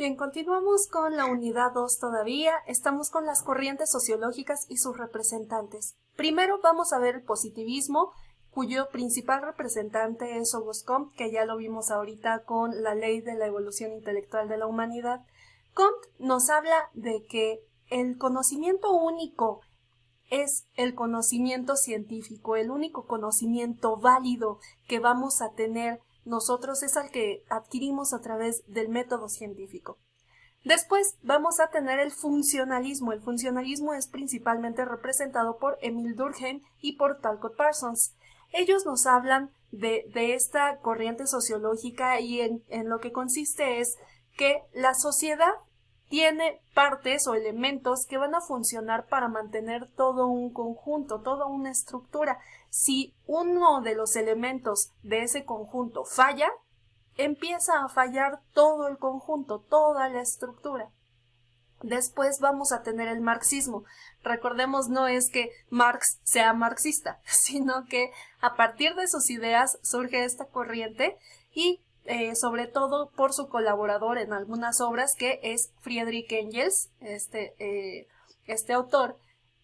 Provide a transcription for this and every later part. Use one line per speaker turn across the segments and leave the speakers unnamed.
Bien, continuamos con la unidad 2 todavía. Estamos con las corrientes sociológicas y sus representantes. Primero vamos a ver el positivismo, cuyo principal representante es Auguste Comte, que ya lo vimos ahorita con la ley de la evolución intelectual de la humanidad. Comte nos habla de que el conocimiento único es el conocimiento científico, el único conocimiento válido que vamos a tener nosotros es el que adquirimos a través del método científico. Después vamos a tener el funcionalismo. El funcionalismo es principalmente representado por Emile Durkheim y por Talcott Parsons. Ellos nos hablan de esta corriente sociológica y en lo que consiste es que la sociedad tiene partes o elementos que van a funcionar para mantener todo un conjunto, toda una estructura. Si uno de los elementos de ese conjunto falla, empieza a fallar todo el conjunto, toda la estructura. Después vamos a tener el marxismo. Recordemos, no es que Marx sea marxista, sino que a partir de sus ideas surge esta corriente y sobre todo por su colaborador en algunas obras, que es Friedrich Engels, este autor,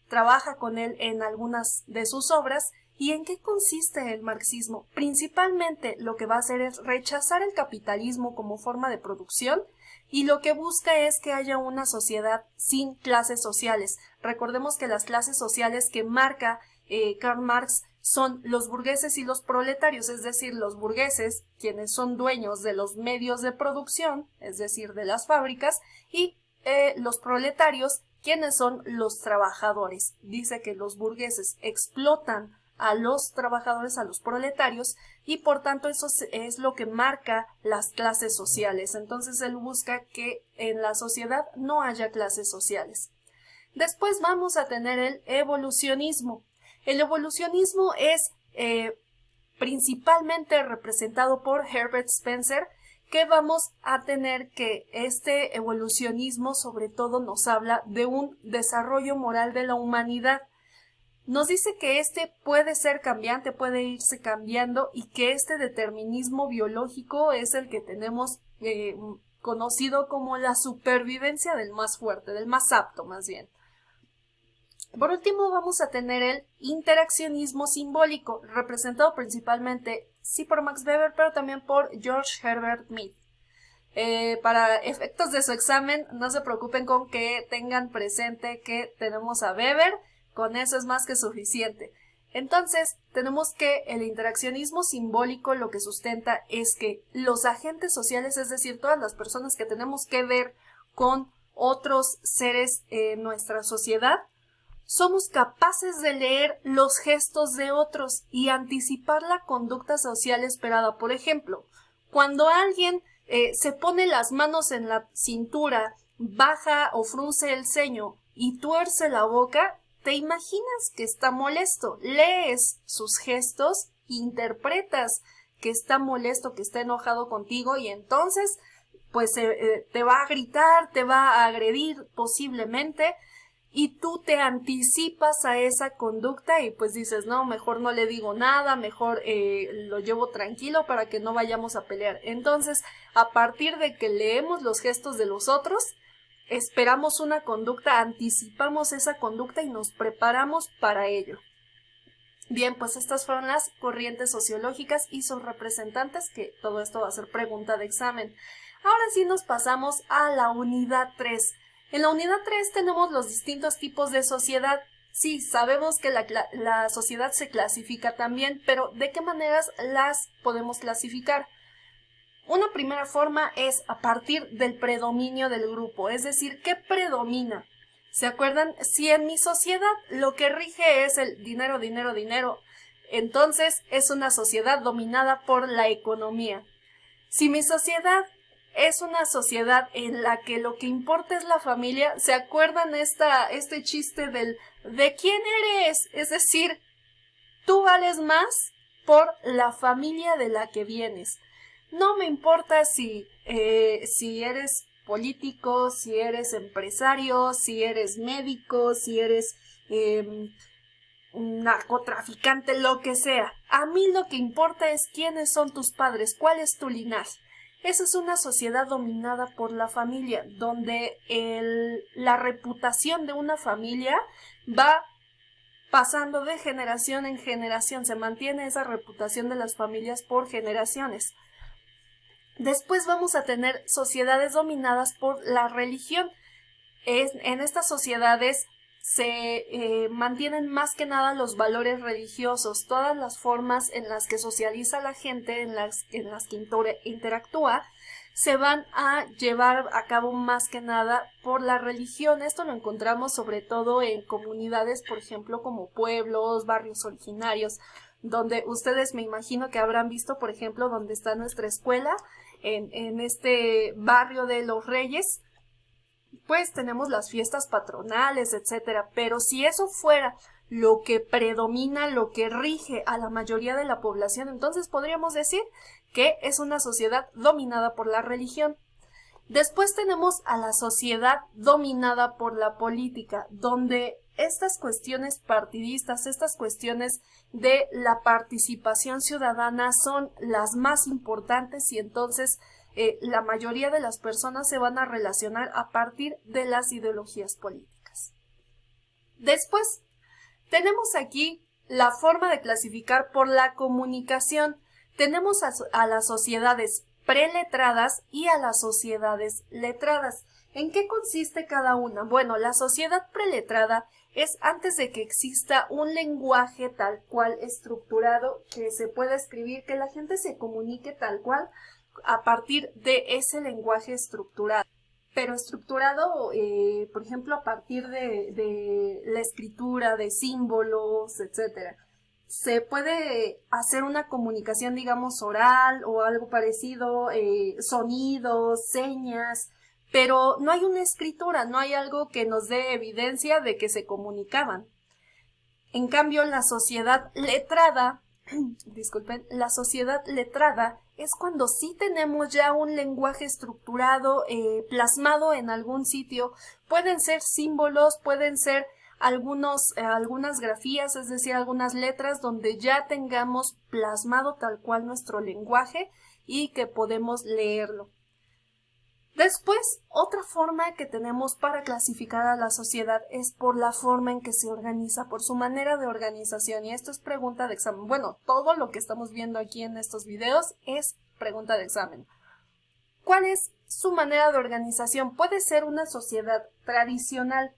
trabaja con él en algunas de sus obras. ¿Y en qué consiste el marxismo? Principalmente lo que va a hacer es rechazar el capitalismo como forma de producción y lo que busca es que haya una sociedad sin clases sociales. Recordemos que las clases sociales que marca Karl Marx son los burgueses y los proletarios, es decir, los burgueses, quienes son dueños de los medios de producción, es decir, de las fábricas, y los proletarios, quienes son los trabajadores. Dice que los burgueses explotan a los trabajadores, a los proletarios, y por tanto eso es lo que marca las clases sociales. Entonces él busca que en la sociedad no haya clases sociales. Después vamos a tener el evolucionismo. El evolucionismo es principalmente representado por Herbert Spencer, que vamos a tener que este evolucionismo sobre todo nos habla de un desarrollo moral de la humanidad. Nos dice que este puede ser cambiante, puede irse cambiando y que este determinismo biológico es el que tenemos conocido como la supervivencia del más fuerte, del más apto más bien. Por último vamos a tener el interaccionismo simbólico, representado principalmente sí por Max Weber, pero también por George Herbert Mead. Para efectos de su examen, no se preocupen con que tengan presente que tenemos a Weber, con eso es más que suficiente. Entonces, tenemos que el interaccionismo simbólico lo que sustenta es que los agentes sociales, es decir, todas las personas que tenemos que ver con otros seres en nuestra sociedad, somos capaces de leer los gestos de otros y anticipar la conducta social esperada. Por ejemplo, cuando alguien se pone las manos en la cintura, baja o frunce el ceño y tuerce la boca, te imaginas que está molesto, lees sus gestos, interpretas que está molesto, que está enojado contigo y entonces pues te va a gritar, te va a agredir posiblemente y tú te anticipas a esa conducta y pues dices, no, mejor no le digo nada, mejor lo llevo tranquilo para que no vayamos a pelear. Entonces, a partir de que leemos los gestos de los otros, esperamos una conducta, anticipamos esa conducta y nos preparamos para ello. Bien, pues estas fueron las corrientes sociológicas y sus representantes, que todo esto va a ser pregunta de examen. Ahora sí nos pasamos a la unidad 3. En la unidad 3 tenemos los distintos tipos de sociedad. Sí, sabemos que la sociedad se clasifica también, pero ¿de qué maneras las podemos clasificar? Una primera forma es a partir del predominio del grupo, es decir, ¿qué predomina? ¿Se acuerdan? Si en mi sociedad lo que rige es el dinero, dinero, dinero, entonces es una sociedad dominada por la economía. Si mi sociedad es una sociedad en la que lo que importa es la familia, ¿se acuerdan este chiste ¿de quién eres? Es decir, tú vales más por la familia de la que vienes. No me importa si eres político, si eres empresario, si eres médico, si eres narcotraficante, lo que sea. A mí lo que importa es quiénes son tus padres, cuál es tu linaje. Esa es una sociedad dominada por la familia, donde la reputación de una familia va pasando de generación en generación, se mantiene esa reputación de las familias por generaciones. Después vamos a tener sociedades dominadas por la religión. En estas sociedades se mantienen más que nada los valores religiosos, todas las formas en las que socializa la gente, en las que interactúa, se van a llevar a cabo más que nada por la religión. Esto lo encontramos sobre todo en comunidades, por ejemplo, como pueblos, barrios originarios, donde ustedes me imagino que habrán visto, por ejemplo, donde está nuestra escuela, en este barrio de Los Reyes, pues tenemos las fiestas patronales, etcétera, pero si eso fuera lo que predomina, lo que rige a la mayoría de la población, entonces podríamos decir que es una sociedad dominada por la religión. Después tenemos a la sociedad dominada por la política, donde estas cuestiones partidistas, estas cuestiones de la participación ciudadana son las más importantes y entonces la mayoría de las personas se van a relacionar a partir de las ideologías políticas. Después, tenemos aquí la forma de clasificar por la comunicación. Tenemos a las sociedades preletradas y a las sociedades letradas. ¿En qué consiste cada una? Bueno, la sociedad preletrada es antes de que exista un lenguaje tal cual estructurado, que se pueda escribir, que la gente se comunique tal cual a partir de ese lenguaje estructurado. Pero estructurado, por ejemplo, a partir de la escritura, de símbolos, etcétera. Se puede hacer una comunicación, digamos, oral o algo parecido, sonidos, señas, pero no hay una escritura, no hay algo que nos dé evidencia de que se comunicaban. En cambio, la sociedad letrada, disculpen, la sociedad letrada es cuando sí tenemos ya un lenguaje estructurado, plasmado en algún sitio. Pueden ser símbolos, pueden ser algunas grafías, es decir, algunas letras donde ya tengamos plasmado tal cual nuestro lenguaje y que podemos leerlo. Después, otra forma que tenemos para clasificar a la sociedad es por la forma en que se organiza, por su manera de organización. Y esto es pregunta de examen. Bueno, todo lo que estamos viendo aquí en estos videos es pregunta de examen. ¿Cuál es su manera de organización? Puede ser una sociedad tradicional.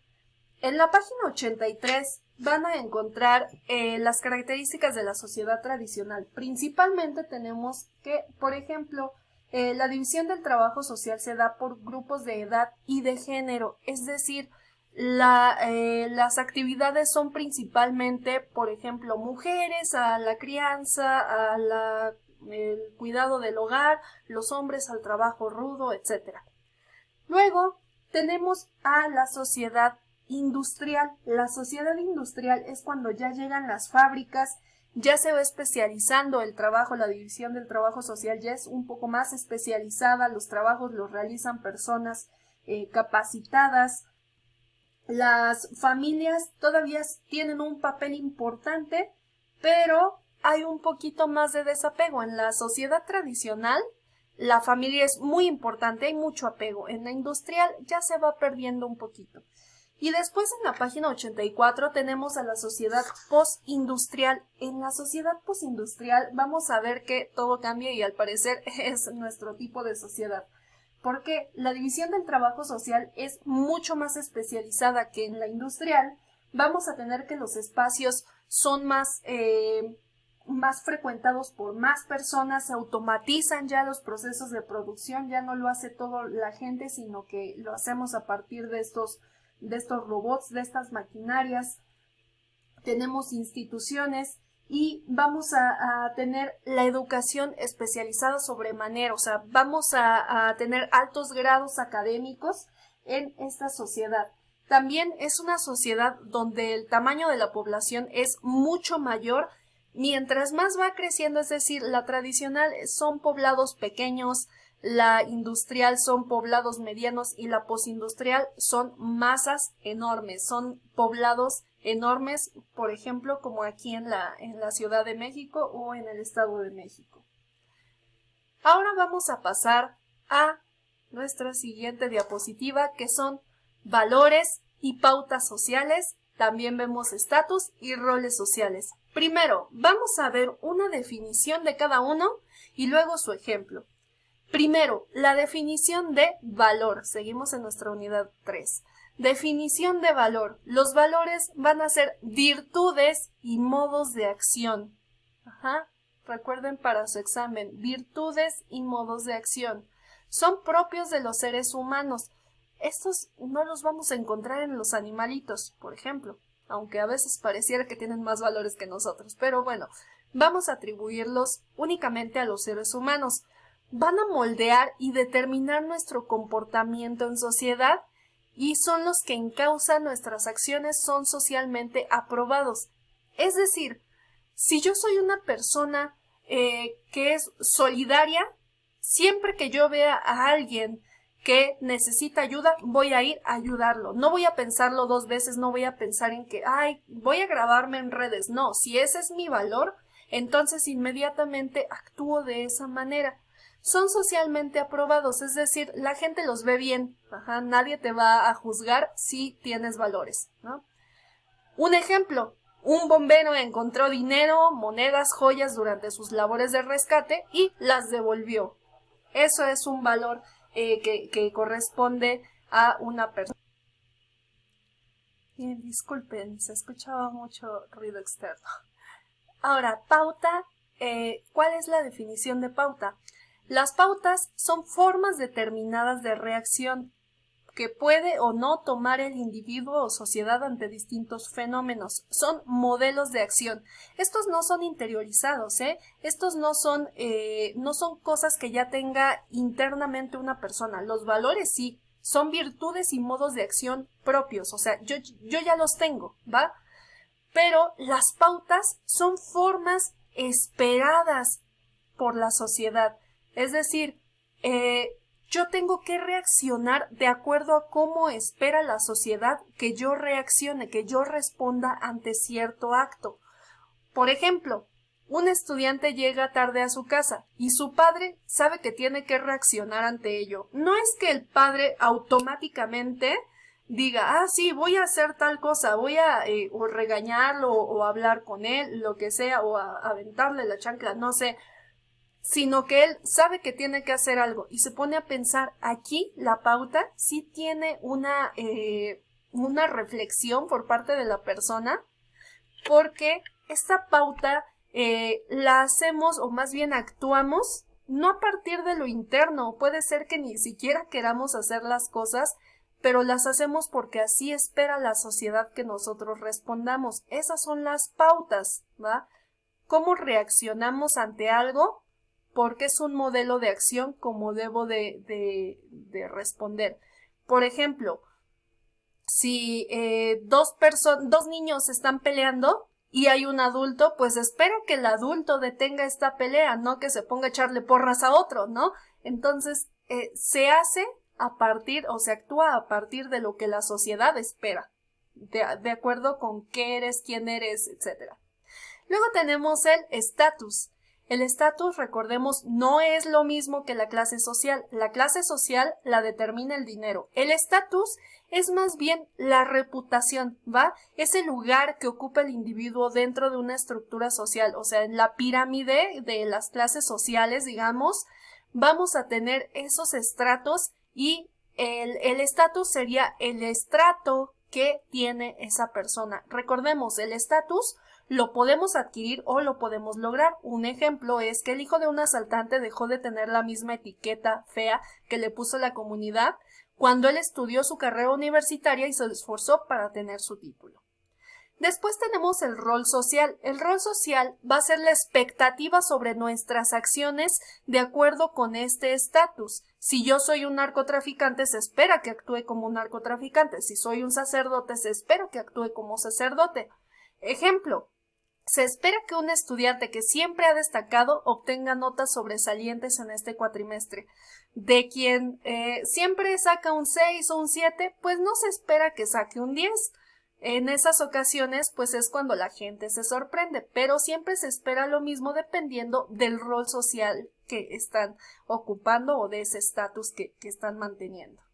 En la página 83 van a encontrar las características de la sociedad tradicional. Principalmente tenemos que, por ejemplo, la división del trabajo social se da por grupos de edad y de género, es decir, las actividades son principalmente, por ejemplo, mujeres a la crianza, el cuidado del hogar, los hombres al trabajo rudo, etc. Luego tenemos a la sociedad industrial. La sociedad industrial es cuando ya llegan las fábricas, ya se va especializando el trabajo, la división del trabajo social ya es un poco más especializada, los trabajos los realizan personas capacitadas. Las familias todavía tienen un papel importante, pero hay un poquito más de desapego. En la sociedad tradicional, la familia es muy importante, hay mucho apego. En la industrial ya se va perdiendo un poquito. Y después en la página 84 tenemos a la sociedad postindustrial. En la sociedad postindustrial vamos a ver que todo cambia y al parecer es nuestro tipo de sociedad. Porque la división del trabajo social es mucho más especializada que en la industrial. Vamos a tener que los espacios son más frecuentados por más personas, se automatizan ya los procesos de producción, ya no lo hace todo la gente, sino que lo hacemos a partir de estos robots, de estas maquinarias. Tenemos instituciones y vamos a tener la educación especializada sobremanera, o sea, vamos a tener altos grados académicos en esta sociedad. También es una sociedad donde el tamaño de la población es mucho mayor, mientras más va creciendo, es decir, la tradicional son poblados pequeños, la industrial son poblados medianos y la postindustrial son masas enormes, son poblados enormes, por ejemplo, como aquí en la Ciudad de México o en el Estado de México. Ahora vamos a pasar a nuestra siguiente diapositiva, que son valores y pautas sociales. También vemos estatus y roles sociales. Primero, vamos a ver una definición de cada uno y luego su ejemplo. Primero, la definición de valor. Seguimos en nuestra unidad 3. Definición de valor. Los valores van a ser virtudes y modos de acción. Recuerden para su examen, virtudes y modos de acción. Son propios de los seres humanos. Estos no los vamos a encontrar en los animalitos, por ejemplo, aunque a veces pareciera que tienen más valores que nosotros. Pero bueno, vamos a atribuirlos únicamente a los seres humanos. Van a moldear y determinar nuestro comportamiento en sociedad y son los que encausan nuestras acciones, son socialmente aprobados. Es decir, si yo soy una persona que es solidaria, siempre que yo vea a alguien que necesita ayuda, voy a ir a ayudarlo. No voy a pensarlo dos veces, no voy a pensar en que, voy a grabarme en redes. No, si ese es mi valor, entonces inmediatamente actúo de esa manera. Son socialmente aprobados, es decir, la gente los ve bien. Nadie te va a juzgar si tienes valores, ¿no? Un ejemplo. Un bombero encontró dinero, monedas, joyas durante sus labores de rescate y las devolvió. Eso es un valor que corresponde a una persona. Disculpen, se escuchaba mucho ruido externo. Ahora, pauta. ¿Cuál es la definición de pauta? Las pautas son formas determinadas de reacción que puede o no tomar el individuo o sociedad ante distintos fenómenos. Son modelos de acción. Estos no son interiorizados, Estos no son cosas que ya tenga internamente una persona. Los valores sí, son virtudes y modos de acción propios. O sea, yo ya los tengo, ¿va? Pero las pautas son formas esperadas por la sociedad. Es decir, yo tengo que reaccionar de acuerdo a cómo espera la sociedad que yo reaccione, que yo responda ante cierto acto. Por ejemplo, un estudiante llega tarde a su casa y su padre sabe que tiene que reaccionar ante ello. No es que el padre automáticamente diga, sí, voy a hacer tal cosa, voy a o regañarlo o hablar con él, lo que sea, o aventarle la chancla, no sé, sino que él sabe que tiene que hacer algo y se pone a pensar. Aquí la pauta sí tiene una reflexión por parte de la persona, porque esta pauta la hacemos, o más bien actuamos, no a partir de lo interno. Puede ser que ni siquiera queramos hacer las cosas, pero las hacemos porque así espera la sociedad que nosotros respondamos. Esas son las pautas, ¿va? ¿Cómo reaccionamos ante algo? Porque es un modelo de acción como debo de responder. Por ejemplo, si dos niños están peleando y hay un adulto, pues espero que el adulto detenga esta pelea, no que se ponga a echarle porras a otro, ¿no? Entonces, se hace a partir, o se actúa a partir de lo que la sociedad espera, de acuerdo con qué eres, quién eres, etc. Luego tenemos el estatus. El estatus, recordemos, no es lo mismo que la clase social. La clase social la determina el dinero. El estatus es más bien la reputación, ¿va? Es el lugar que ocupa el individuo dentro de una estructura social. O sea, en la pirámide de las clases sociales, digamos, vamos a tener esos estratos y el estatus sería el estrato que tiene esa persona. Recordemos, el estatus lo podemos adquirir o lo podemos lograr. Un ejemplo es que el hijo de un asaltante dejó de tener la misma etiqueta fea que le puso la comunidad cuando él estudió su carrera universitaria y se esforzó para tener su título. Después tenemos el rol social. El rol social va a ser la expectativa sobre nuestras acciones de acuerdo con este estatus. Si yo soy un narcotraficante, se espera que actúe como un narcotraficante. Si soy un sacerdote, se espera que actúe como sacerdote. Ejemplo, se espera que un estudiante que siempre ha destacado obtenga notas sobresalientes en este cuatrimestre. De quien siempre saca un 6 o un 7, pues no se espera que saque un 10. En esas ocasiones, pues es cuando la gente se sorprende, pero siempre se espera lo mismo dependiendo del rol social que están ocupando o de ese estatus que están manteniendo.